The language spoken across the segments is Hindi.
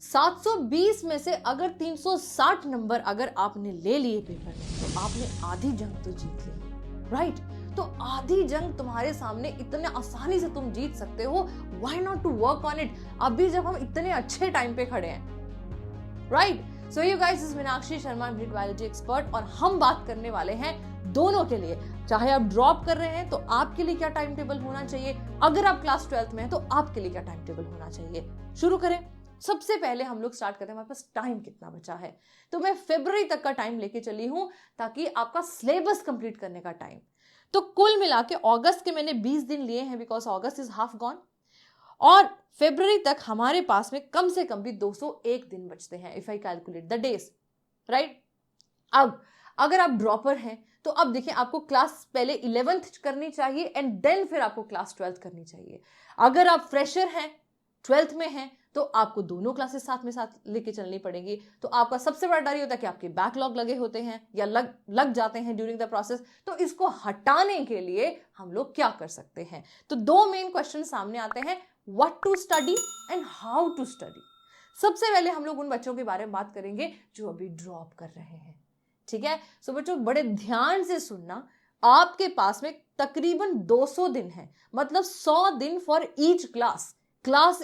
720 में से अगर 360 नंबर अगर आपने ले लिए पेपर में तो आपने आधी जंग तो जीत ली, राइट? तो आधी जंग तुम्हारे सामने इतने आसानी से तुम जीत सकते हो। Why not to work on it अभी जब हम इतने अच्छे टाइम पे खड़े हैं, right? So you guys, this is Meenakshi Sharma, brick biology expert, और हम बात करने वाले हैं दोनों के लिए। चाहे आप ड्रॉप कर रहे हैं तो आपके लिए क्या टाइम टेबल होना चाहिए, अगर आप क्लास 12th में हैं तो आपके लिए क्या टाइम टेबल होना चाहिए। शुरू करें। सबसे पहले हम लोग स्टार्ट करते हैं, हमारे पास टाइम कितना बचा है। तो मैं फरवरी तक का टाइम लेके चली हूं ताकि आपका सिलेबस कंप्लीट करने का टाइम। तो कुल मिला के अगस्त के मैंने 20 दिन लिए हैं, because August is half gone, और फरवरी तक हमारे पास में कम से कम भी 201 दिन बचते हैं, if I calculate the days, right? अब अगर आप ड्रॉपर हैं तो अब देखिए, आपको क्लास पहले 11th करनी चाहिए एंड देन फिर आपको क्लास 12th करनी चाहिए। अगर आप फ्रेशर हैं, 12th में हैं, तो आपको दोनों क्लासेस साथ लेके चलनी पड़ेगी। तो आपका सबसे बड़ा डर ये होता है कि आपके बैकलॉग लगे होते हैं या लग जाते हैं ड्यूरिंग द प्रोसेस। तो इसको हटाने के लिए हम लोग क्या कर सकते हैं? तो दो मेन क्वेश्चन सामने आते हैं, what to study and how to study. सबसे पहले हम लोग उन बच्चों के बारे में बात करेंगे जो अभी ड्रॉप कर रहे हैं, ठीक है? सो बच्चों, बड़े ध्यान से सुनना। आपके पास में तकरीबन 200 दिन है, मतलब 100 दिन for each class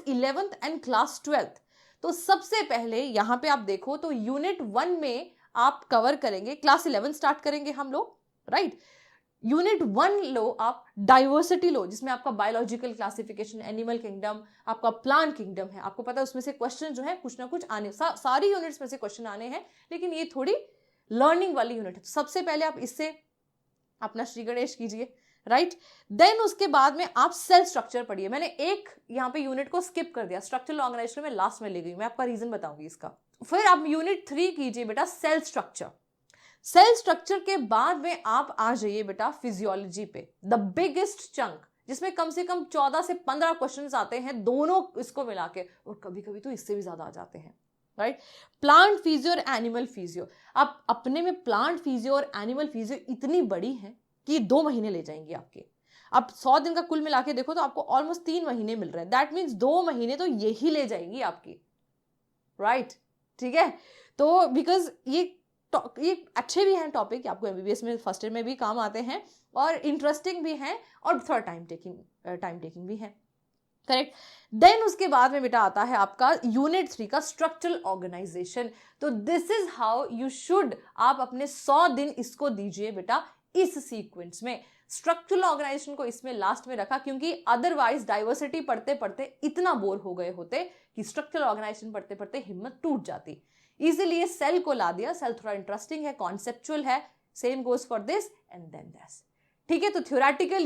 11th and class 12th। तो सबसे पहले यहां पे आप देखो तो यूनिट 1 में आप कवर करेंगे, क्लास 11 स्टार्ट करेंगे हम लोग, राइट? यूनिट 1 लो आप, डाइवर्सिटी लो, जिसमें आपका बायोलॉजिकल क्लासिफिकेशन, एनिमल किंगडम, आपका प्लांट किंगडम है। आपको पता है उसमें से क्वेश्चन जो है कुछ ना कुछ आने, सारी यूनिट्स में से क्वेश्चन आने हैं, लेकिन ये थोड़ी लर्निंग वाली यूनिट है। सबसे पहले आप इससे अपना श्री गणेश कीजिए, राइट? देन उसके बाद में आप सेल स्ट्रक्चर पढ़िए। मैंने एक यहाँ पे यूनिट को स्किप कर दिया, स्ट्रक्चरल ऑर्गेनाइजेशन में लास्ट में ले गई, मैं आपका रीजन बताऊंगी इसका। फिर आप यूनिट 3 कीजिए बेटा, सेल स्ट्रक्चर के बाद में आप आ जाइए बेटा फिजियोलॉजी पे, द बिगेस्ट चंक, जिसमें कम से कम 14 से 15 क्वेश्चन आते हैं दोनों इसको मिला के, और कभी कभी तो इससे भी ज्यादा आ जाते हैं, राइट? प्लांट फिजियो और एनिमल फिजियो। आप अपने में प्लांट फिजियो और एनिमल फिजियो इतनी बड़ी है कि 2 महीने ले जाएंगे आपके। आप 100 दिन का कुल मिला के देखो तो आपको ऑलमोस्ट 3 महीने मिल रहे हैं। दैट मीन्स 2 महीने तो यही ले जाएंगी आपकी, राइट? ठीक है? तो बिकॉज ये अच्छे भी हैं टॉपिक, आपको एमबीबीएस में फर्स्ट ईयर में भी काम आते हैं, और इंटरेस्टिंग भी हैं, और थोड़ा टाइम टेकिंग भी है, करेक्ट? देन उसके बाद में बेटा आता है आपका यूनिट 3 का स्ट्रक्चरल ऑर्गेनाइजेशन। तो this is how you should, आप अपने 100 दिन इसको दीजिए बेटा इस सीक्वेंस में। स्ट्रक्चरल ऑर्गेनाइजेशन को इसमें लास्ट में रखा क्योंकि अदरवाइज डाइवर्सिटी पढ़ते पढ़ते इतना बोर हो गए होते कि स्ट्रक्चरल ऑर्गेनाइजेशन पढ़ते पढ़ते हिम्मत टूट जाती। इसीलिए सेल को ला दिया। सेल थोड़ा इंटरेस्टिंग है, कॉन्सेप्चुअल है। Same goes for this and then this, ठीक है? तो थ्योरेटिकल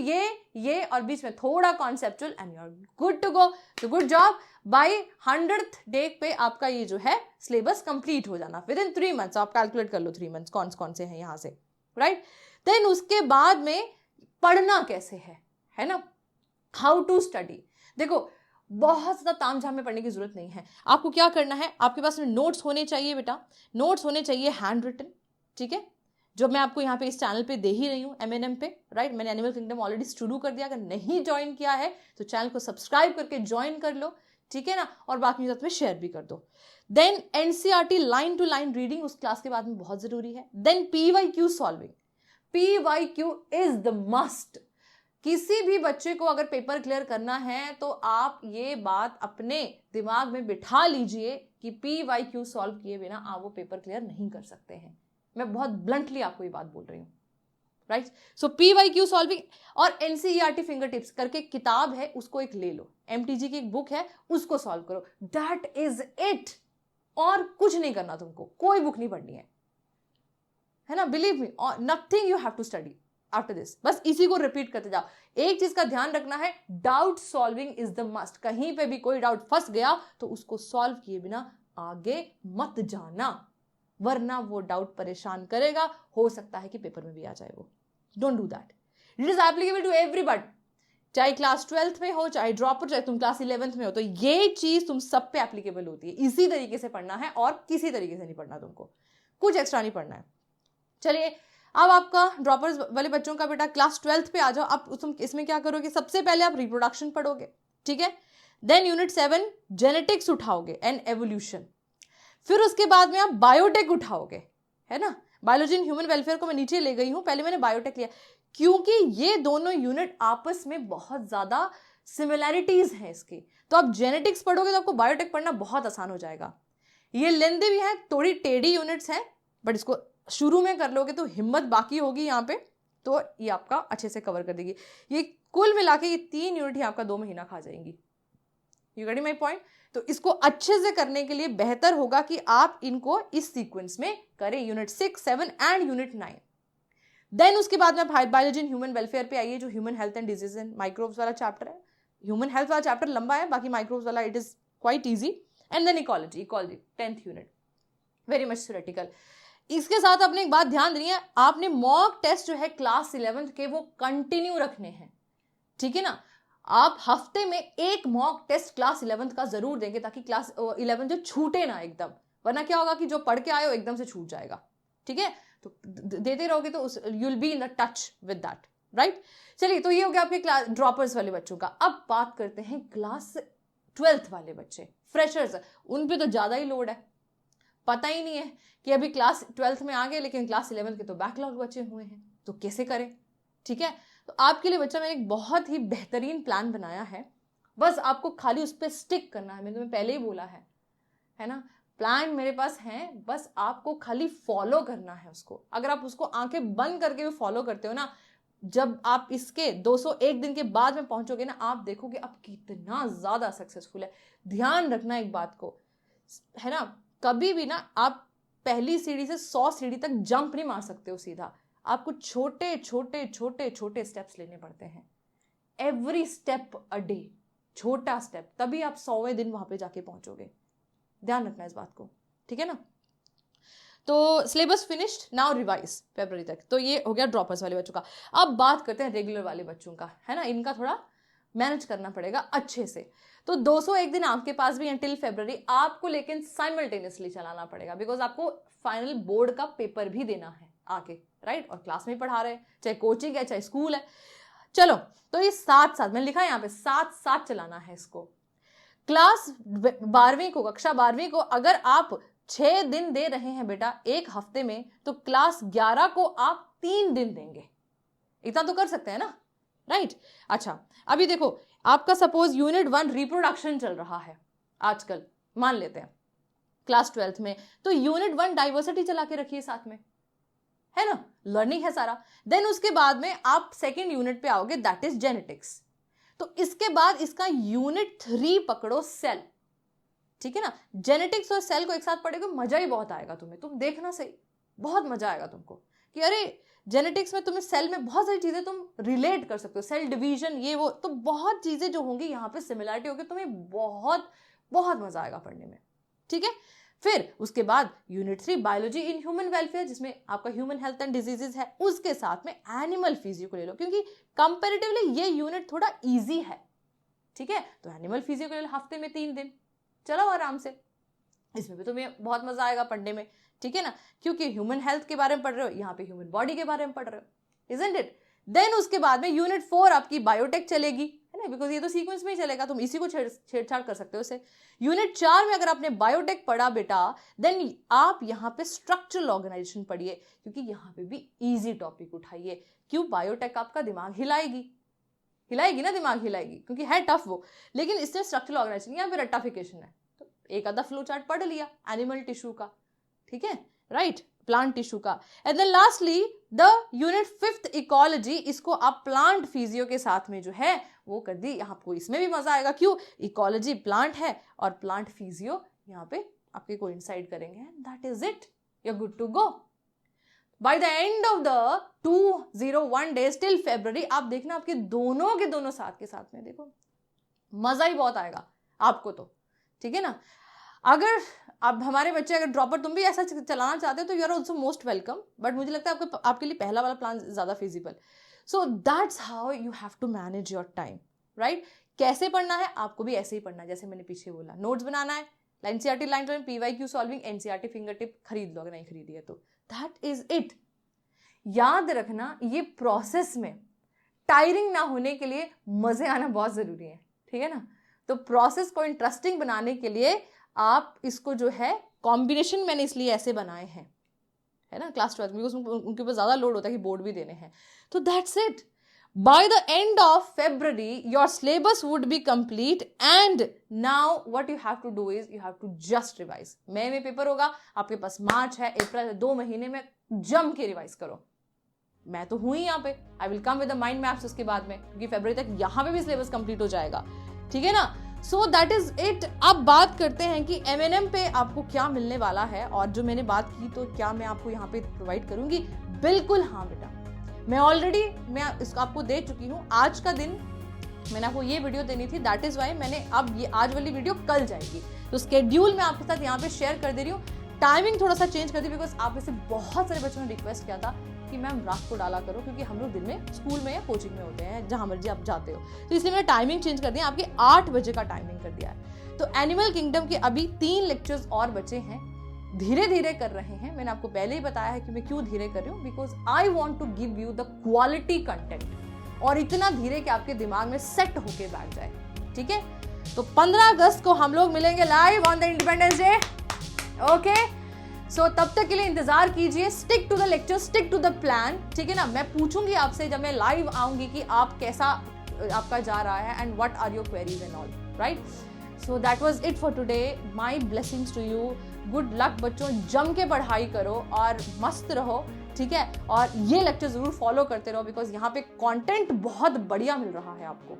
ये और बीच में थोड़ा conceptual, and you are good to go. तो good job. Bye 100th day पे आपका ये जो है सिलेबस कंप्लीट हो जाना, विद इन 3 मंथ्स। आप कैलकुलेट कर लो 3 मंथ्स कौन से हैं यहां से, राइट? देन उसके बाद में पढ़ना कैसे है ना? How to study. देखो, बहुत ज्यादा तामझाम में पढ़ने की जरूरत नहीं है। आपको क्या करना है, आपके पास में नोट्स होने चाहिए बेटा, नोट्स होने चाहिए हैंड रिटन, ठीक है? जो मैं आपको यहाँ पे इस चैनल पे दे ही रही हूँ, MNM पे, राइट? मैंने एनिमल किंगडम ऑलरेडी शुरू कर दिया। अगर नहीं ज्वाइन किया है तो चैनल को सब्सक्राइब करके ज्वाइन कर लो, ठीक है ना? और बाकी साथ में शेयर भी कर दो। Then NCERT line to line reading उस क्लास के बाद में बहुत जरूरी है। Then PYQ solving. PYQ is the must. किसी भी बच्चे को अगर पेपर क्लियर करना है तो आप ये बात अपने दिमाग में बिठा लीजिए कि PYQ सॉल्व किए बिना आप वो पेपर क्लियर नहीं कर सकते हैं। मैं बहुत ब्लंटली आपको ये बात बोल रही हूँ, राइट? सो PYQ सॉल्विंग और NCERT फिंगर टिप्स करके किताब है, उसको एक ले लो। MTG की एक बुक है, उसको सॉल्व करो। That is it. और कुछ नहीं करना तुमको, कोई बुक नहीं पढ़नी है ना? Believe me, nothing you have to study after this. बस इसी को रिपीट करते जाओ। एक चीज का ध्यान रखना है, doubt solving is the must. कहीं पे भी कोई डाउट फंस गया तो उसको सॉल्व किए बिना आगे मत जाना, वरना वो डाउट परेशान करेगा। हो सकता है कि पेपर में भी आ जाए वो। Don't do that. It is applicable to everybody, चाहे क्लास 12th में हो, चाहे ड्रॉपर, चाहे तुम क्लास 11th में हो। तो ये चीज तुम सब पे एप्लीकेबल होती है। इसी तरीके से पढ़ना है और किसी तरीके से नहीं पढ़ना, तुमको कुछ एक्स्ट्रा नहीं पढ़ना है। चलिए, अब आपका ड्रॉपर्स वाले बच्चों का बेटा क्लास 12th पे आ जाओ। अब तुम इसमें क्या करोगे, सबसे पहले आप रिप्रोडक्शन पढ़ोगे, ठीक है? देन यूनिट 7 जेनेटिक्स उठाओगे एंड एवोल्यूशन, फिर उसके बाद में आप बायोटेक उठाओगे, है ना। बायोलॉजी एंड ह्यूमन वेलफेयर को मैं नीचे ले गई हूं, पहले मैंने बायोटेक लिया क्योंकि ये दोनों यूनिट आपस में बहुत ज्यादा सिमिलैरिटीज हैं इसकी। तो आप जेनेटिक्स पढ़ोगे तो आपको बायोटेक पढ़ना बहुत आसान हो जाएगा। ये लेंदी भी है, थोड़ी टेढ़ी यूनिट्स हैं, बट इसको शुरू में कर लोगे तो हिम्मत बाकी होगी यहाँ पे, तो ये आपका अच्छे से कवर कर देगी। ये कुल मिला के ये 3 यूनिट ही आपका 2 महीना खा जाएंगी। You getting my point. तो इसको अच्छे से करने के लिए बेहतर होगा कि आप इनको इस सीक्वेंस में करें, यूनिट 6, 7 एंड यूनिट 9। देन उसके बाद में बायोलॉजी एंड ह्यूमन वेलफेयर पे आइए, जो human health and disease and microbes वाला चैप्टर है। ह्यूमन हेल्थ वाला चैप्टर लंबा है, बाकी माइक्रोब्स वाला it is quite easy. And then ecology, 10th unit, very much theoretical. इसके साथ आपने एक बात ध्यान देनी है, आपने मॉक टेस्ट जो है क्लास 11th के वो कंटिन्यू रखने हैं, ठीक है ना। आप हफ्ते में एक मॉक टेस्ट क्लास 11th का जरूर देंगे ताकि क्लास 11 जो छूटे ना एकदम, वरना क्या होगा कि जो पढ़ के आए हो एकदम से छूट जाएगा, ठीक है। तो देते रहोगे तो you will be in the touch with that, right. चलिए, तो ये हो गया आपके क्लास ड्रॉपर्स वाले बच्चों का। अब बात करते हैं क्लास 12th वाले बच्चे, फ्रेशर्स, उन पे तो ज्यादा ही लोड है। पता ही नहीं है कि अभी क्लास 12th में आ गए, लेकिन क्लास 11th के तो बैकलॉग बचे हुए हैं, तो कैसे करें, ठीक है। तो आपके लिए बच्चा मैंने एक बहुत ही बेहतरीन प्लान बनाया है, बस आपको खाली उस पर स्टिक करना है। मैंने तुम्हें पहले ही बोला है ना, प्लान मेरे पास है, बस आपको खाली फॉलो करना है उसको। अगर आप उसको आंखें बंद करके भी फॉलो करते हो ना, जब आप इसके 201 दिन के बाद में पहुंचोगे ना, आप देखोगे आप कितना ज्यादा सक्सेसफुल है। ध्यान रखना एक बात को, है ना, कभी भी ना आप पहली सीढ़ी से 100 सीढ़ी तक जंप नहीं मार सकते हो सीधा, आपको छोटे छोटे छोटे छोटे स्टेप्स लेने पड़ते हैं। एवरी स्टेप अ डे, छोटा स्टेप, तभी आप 100वें दिन वहां पे जाके पहुंचोगे। ध्यान रखना इस बात को, ठीक है ना। तो सिलेबस फिनिश्ड, नाउ रिवाइज फरवरी तक। तो ये हो गया ड्रॉपर्स वाले बच्चों का। अब बात करते हैं रेगुलर वाले बच्चों का, है ना। इनका थोड़ा मैनेज करना पड़ेगा अच्छे से। तो 201 दिन आपके पास भी टिल फरवरी आपको, लेकिन साइमल्टेनियसली चलाना पड़ेगा, बिकॉज आपको फाइनल बोर्ड का पेपर भी देना है आके, राइट। और क्लास में पढ़ा रहे हैं, चाहे कोचिंग है चाहे स्कूल है। चलो, तो ये साथ साथ मैंने लिखा है यहाँ पे, साथ साथ चलाना है इसको। क्लास 12वीं को, कक्षा 12वीं को अगर आप 6 दिन दे रहे हैं बेटा एक हफ्ते में, तो क्लास 11 को आप 3 दिन देंगे। इतना तो कर सकते हैं ना, राइट। अच्छा, अभी देखो, आपका सपोज यूनिट 1 रिप्रोडक्शन चल रहा है आजकल, मान लेते हैं क्लास 12th में, तो यूनिट 1 डाइवर्सिटी चला के रखिए साथ में, है ना, लर्निंग है सारा। देन उसके बाद में आप सेकेंड यूनिट पे आओगे, दैट इज जेनेटिक्स। तो इसके बाद इसका यूनिट 3 पकड़ो, सेल, ठीक है ना। जेनेटिक्स और सेल को एक साथ पढ़ोगे, मजा ही बहुत आएगा तुम्हें, तुम देखना सही, बहुत मजा आएगा तुमको कि अरे जेनेटिक्स में तुम्हें सेल में बहुत सारी चीजें तुम रिलेट कर सकते हो, सेल डिवीजन ये वो, तो बहुत चीजें जो होंगी यहाँ पे सिमिलरिटी होगी, तुम्हें बहुत बहुत मजा आएगा पढ़ने में, ठीक है। फिर उसके बाद unit 3 biology in human welfare, जिसमें आपका ह्यूमन हेल्थ एंड डिजीजेस है, उसके साथ में एनिमल फिजियो को ले लो, क्योंकि कंपैरेटिवली ये यूनिट थोड़ा इजी है, ठीक है। तो एनिमल फिजियो को ले लो हफ्ते में 3 दिन, चलो आराम से, इसमें भी तुम्हें बहुत मजा आएगा पढ़ने में, ठीक है ना, क्योंकि ह्यूमन हेल्थ के बारे में पढ़ रहे हो, यहाँ पे ह्यूमन बॉडी के बारे में पढ़ रहे हो, इजंट इट। देन उसके बाद में यूनिट 4 आपकी बायोटेक चलेगी, है ना, बिकॉज ये तो सीक्वेंस में ही चलेगा, तुम इसी को छेड़छाड़ कर सकते हो इसे। यूनिट 4 में अगर आपने बायोटेक पढ़ा बेटा, देन आप यहाँ पे स्ट्रक्चरल ऑर्गेनाइजेशन पढ़िए, क्योंकि यहाँ पे भी इजी टॉपिक उठाइए। क्यों? बायोटेक आपका दिमाग हिलाएगी ना, दिमाग हिलाएगी, क्योंकि है टफ वो, लेकिन इसमें स्ट्रक्चरल ऑर्गेनाइजेशन, यहाँ पे रट्टाफिकेशन है, तो एक आधा फ्लो चार्ट पढ़ लिया एनिमल टिश्यू का, ठीक है, राइट, प्लांट टिश्यू का। And then lastly the unit 5th ecology, इसको आप प्लांट फिजियो के साथ में जो है वो कर दी। आपको इसमें भी मजा आएगा, क्यों? इकोलॉजी प्लांट है और प्लांट फिजियो यहाँ पे आपके कोइंसाइड करेंगे, that is it, you are good to go. By the end of the 201 days till February, आप देखना आपके दोनों के दोनों साथ के साथ में, देखो मजा ही बहुत आएगा आपको तो, ठीक है ना। अगर अब हमारे बच्चे, अगर ड्रॉपर तुम भी ऐसा चलाना चाहते हो तो you are also most welcome, but मुझे लगता है आपके लिए पहला वाला प्लान ज्यादा feasible. So that's how you have to manage your time, right. कैसे पढ़ना है? आपको भी ऐसे ही पढ़ना है जैसे मैंने पीछे बोला। नोट्स बनाना है, NCERT line drawing, PYQ solving, NCERT finger tip खरीद लो अगर नहीं खरीदी है तो, दैट इज इट। याद रखना, ये प्रोसेस में टायरिंग ना होने के लिए मजे आना बहुत जरूरी है, ठीक है ना। तो प्रोसेस को इंटरेस्टिंग बनाने के लिए आप इसको जो है कॉम्बिनेशन मैंने इसलिए ऐसे बनाए हैं, है ना, क्लास 12 में उनके ऊपर ज्यादा लोड होता है कि बोर्ड भी देने हैं। तो that's it, by the end of February your syllabus would be complete and now what you have to do is you have to just revise. मई में पेपर होगा, आपके पास मार्च है, अप्रैल है, 2 महीने में जम के रिवाइज करो। मैं तो हूं ही यहाँ पे, I will come with the mind maps उसके बाद में, क्योंकि फरवरी तक यहाँ पे भी सिलेबस कंप्लीट हो जाएगा, ठीक है ना। So that is it. अब बात करते हैं कि M&M पे आपको क्या मिलने वाला है, और जो मैंने बात की तो क्या मैं आपको यहाँ पे प्रोवाइड करूंगी? बिल्कुल हाँ बेटा, मैं ऑलरेडी इसको आपको दे चुकी हूँ। आज का दिन मैंने आपको ये वीडियो देनी थी, दैट इज वाई मैंने अब ये आज वाली वीडियो कल जाएगी, तो स्केड्यूल मैं आपके साथ यहाँ पे शेयर कर दे रही हूँ। टाइमिंग थोड़ा सा चेंज कर दी, बिकॉज आप में से बहुत सारे बच्चों ने रिक्वेस्ट किया था कि मैम रात को डाला करो, क्योंकि हम लोग दिन में स्कूल में या कोचिंग में होते हैं, जहां मर्जी आप जाते हो, तो इसलिए मैंने टाइमिंग चेंज कर दिया, आपके 8 बजे का टाइमिंग कर दिया है। तो एनिमल किंगडम के अभी 3 लेक्चर्स और बचे हैं, धीरे धीरे कर रहे हैं। मैंने आपको पहले ही बताया है कि मैं क्यों धीरे कर रही हूँ, because I want to give you the quality content, और इतना धीरे कि आपके दिमाग में सेट होके बैठ जाए, ठीक है। तो 15 अगस्त को हम लोग मिलेंगे live on the independence day, okay. So तब तक के लिए इंतजार कीजिए, stick to the lecture, stick to the plan, ठीक है ना। मैं पूछूंगी आपसे जब मैं लाइव आऊंगी कि आप कैसा आपका जा रहा है and what are your queries and all, right. So that was it for today, my blessings to you, good luck बच्चों, जम के पढ़ाई करो और मस्त रहो, ठीक है। और ये लेक्चर जरूर फॉलो करते रहो, बिकॉज यहाँ पे कंटेंट बहुत बढ़िया मिल रहा है आपको,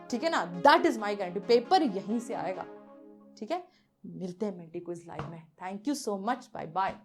ठीक है ना। That is my guarantee, paper यहीं से आएगा, ठीक है। मिलते हैं मेंटी क्विज लाइव में। Thank you so much, bye bye.